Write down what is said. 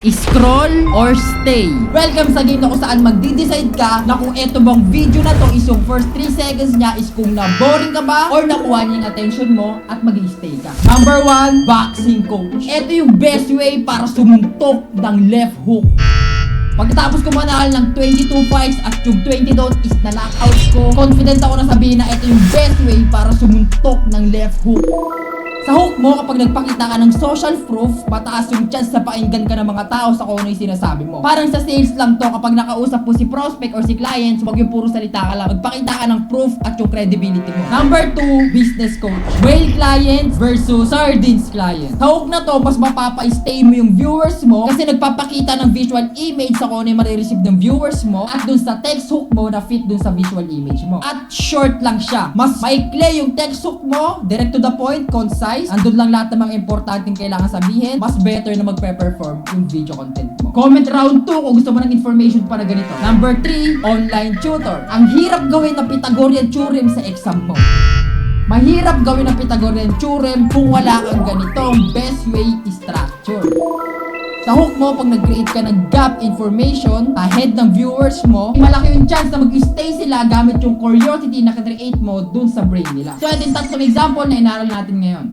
Scroll or stay? Welcome sa game na kung saan magdi-decide ka na kung eto bang video na to is yung first 3 seconds niya is kung na-boring ka ba or nakuha niya yung attention mo at mag-stay ka. Number 1, boxing coach. Eto yung best way para sumuntok ng left hook. Pagkatapos ko manahal ng 22 fights at yung 20 doon is na-knockout ko, confident ako na sabihin na ito yung best way para sumuntok ng left hook. Sa hook mo, kapag nagpakita ka ng social proof, mataas yung chance na pakinggan ka ng mga tao sa kung ano yung sinasabi mo. Parang sa sales lang to, kapag nakausap mo si prospect or si client, huwag yung puro salita ka lang. Magpakita ka ng proof at yung credibility mo. Number 2, business coach. Whale clients versus sardines client. Sa hook na to, mas mapapa-stay mo yung viewers mo kasi nagpapakita ng visual image sa kung ano yung marireceive ng viewers mo at dun sa text hook mo na fit dun sa visual image mo. At short lang siya. Mas maikli yung text hook mo, direct to the point, concise. Andun lang lahat ng mga importanteng kailangan sabihin, mas better na magpe-perform yung video content mo. Comment round 2 kung gusto mo ng information para ganito. Number 3, online tutor. Ang hirap gawin na Pythagorean theorem sa exam mo. Mahirap gawin ang Pythagorean theorem kung wala kang ganitong best way structure. Sa hook mo, pag nag-create ka ng gap information ahead ng viewers mo, malaki yung chance na mag-stay sila gamit yung curiosity na ka-create mo dun sa brain nila. So, ito yung tatlong example na inaral natin ngayon.